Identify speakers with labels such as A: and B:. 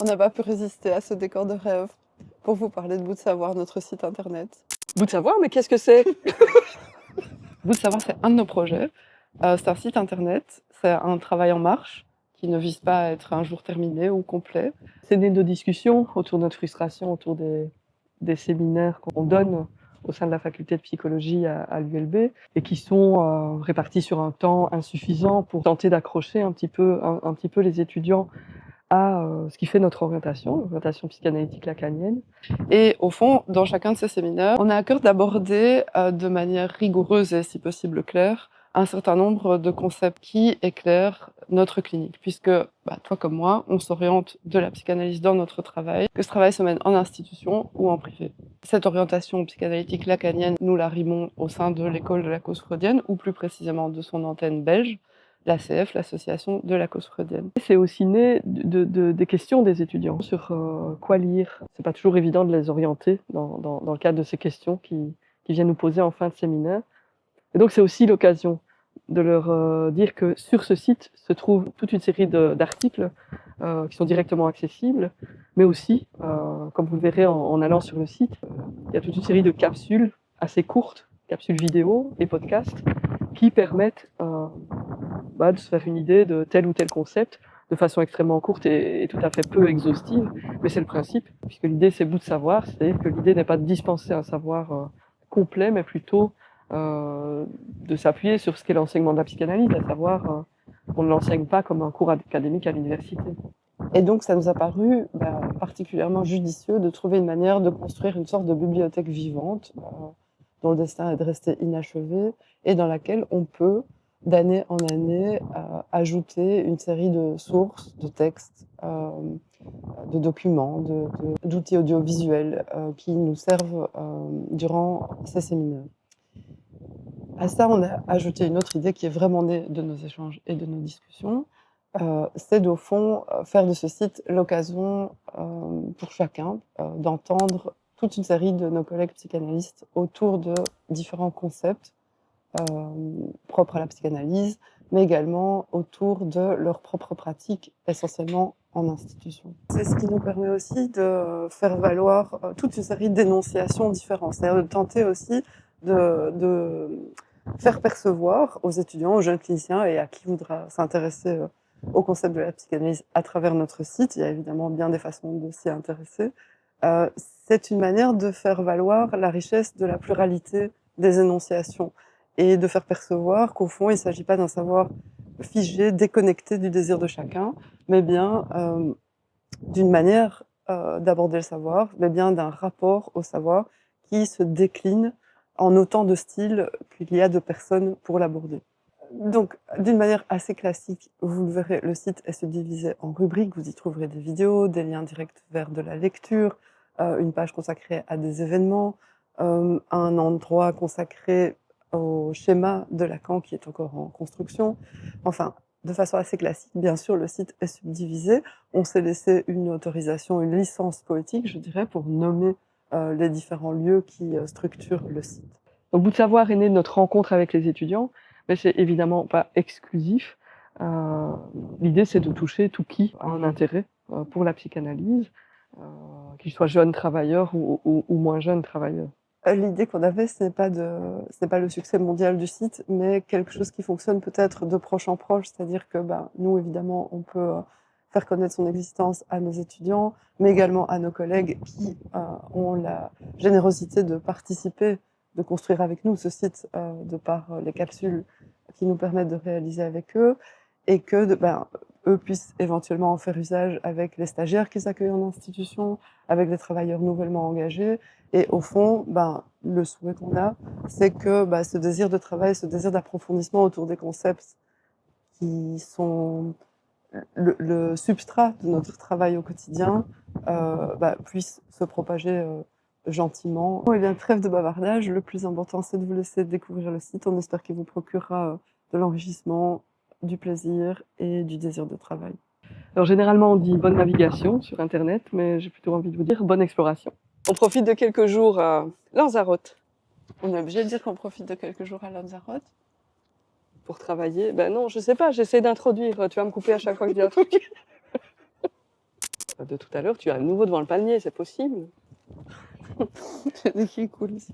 A: On n'a pas pu résister à ce décor de rêve pour vous parler de Bout de Savoir, notre site internet.
B: Bout de Savoir, mais qu'est-ce que c'est?
A: Bout de Savoir, c'est un de nos projets. C'est un site internet, c'est un travail en marche qui ne vise pas à être un jour terminé ou complet.
B: C'est né de discussions autour de notre frustration, autour des séminaires qu'on donne au sein de la faculté de psychologie à l'ULB et qui sont répartis sur un temps insuffisant pour tenter d'accrocher un petit peu les étudiants à ce qui fait notre orientation psychanalytique lacanienne.
A: Et au fond, dans chacun de ces séminaires, on a à cœur d'aborder de manière rigoureuse et si possible claire un certain nombre de concepts qui éclairent notre clinique, puisque toi comme moi, on s'oriente de la psychanalyse dans notre travail, que ce travail se mène en institution ou en privé. Cette orientation psychanalytique lacanienne, nous la rimons au sein de l'école de la cause freudienne, ou plus précisément de son antenne belge, l'ACF, l'association de la cause freudienne.
B: C'est aussi né des questions des étudiants sur quoi lire. C'est pas toujours évident de les orienter dans le cadre de ces questions qui viennent nous poser en fin de séminaire. Et donc c'est aussi l'occasion de leur dire que sur ce site se trouve toute une série d'articles qui sont directement accessibles, mais aussi, comme vous le verrez en allant sur le site, il y a toute une série de capsules assez courtes, capsules vidéo et podcasts, qui permettent de se faire une idée de tel ou tel concept de façon extrêmement courte et tout à fait peu exhaustive. Mais c'est le principe, puisque l'idée c'est Bout de Savoir, c'est-à-dire que l'idée n'est pas de dispenser un savoir complet, mais plutôt de s'appuyer sur ce qu'est l'enseignement de la psychanalyse, à savoir on ne l'enseigne pas comme un cours académique à l'université.
A: Et donc ça nous a paru particulièrement judicieux de trouver une manière de construire une sorte de bibliothèque vivante dont le destin est de rester inachevé et dans laquelle on peut d'année en année ajouter une série de sources, de textes, de documents, d'outils audiovisuels qui nous servent durant ces séminaires. À ça, on a ajouté une autre idée qui est vraiment née de nos échanges et de nos discussions. C'est au fond faire de ce site l'occasion pour chacun d'entendre toute une série de nos collègues psychanalystes autour de différents concepts propres à la psychanalyse, mais également autour de leur propre pratique, essentiellement en institution. C'est ce qui nous permet aussi de faire valoir toute une série d'énonciations différentes, c'est-à-dire de tenter aussi de faire percevoir aux étudiants, aux jeunes cliniciens et à qui voudra s'intéresser au concept de la psychanalyse à travers notre site. Il y a évidemment bien des façons de s'y intéresser. C'est une manière de faire valoir la richesse de la pluralité des énonciations et de faire percevoir qu'au fond, il ne s'agit pas d'un savoir figé, déconnecté du désir de chacun, mais bien d'une manière d'aborder le savoir, mais bien d'un rapport au savoir qui se décline en autant de styles qu'il y a de personnes pour l'aborder. Donc, d'une manière assez classique, vous le verrez, le site est subdivisé en rubriques. Vous y trouverez des vidéos, des liens directs vers de la lecture, une page consacrée à des événements, un endroit consacré au schéma de Lacan qui est encore en construction. Enfin, de façon assez classique, bien sûr, le site est subdivisé. On s'est laissé une autorisation, une licence poétique, je dirais, pour nommer les différents lieux qui structurent le site.
B: Donc, Bout de Savoir est né de notre rencontre avec les étudiants, mais c'est évidemment pas exclusif. L'idée, c'est de toucher tout qui a un intérêt pour la psychanalyse, qu'il soit jeune travailleur ou moins jeune travailleur.
A: L'idée qu'on avait, ce n'est pas le succès mondial du site, mais quelque chose qui fonctionne peut-être de proche en proche, c'est-à-dire que nous, évidemment, on peut faire connaître son existence à nos étudiants, mais également à nos collègues qui ont la générosité de participer, de construire avec nous ce site de par les capsules qui nous permettent de réaliser avec eux, et que eux puissent éventuellement en faire usage avec les stagiaires qu'ils accueillent en institution, avec les travailleurs nouvellement engagés. Et au fond, le souhait qu'on a, c'est que ce désir de travail, ce désir d'approfondissement autour des concepts qui sont le substrat de notre travail au quotidien puisse se propager gentiment. Et bien, trêve de bavardage, le plus important, c'est de vous laisser découvrir le site. On espère qu'il vous procurera de l'enrichissement, du plaisir et du désir de travail.
B: Alors généralement on dit bonne navigation sur internet, mais j'ai plutôt envie de vous dire bonne exploration. On profite de quelques jours à Lanzarote.
A: On est obligé de dire qu'on profite de quelques jours à Lanzarote
B: pour travailler. Ben non, je sais pas, j'essaie d'introduire. Tu vas me couper à chaque fois que je dis un truc. de tout à l'heure, tu es à nouveau devant le panier, c'est possible.
A: J'ai des qui coulent ici.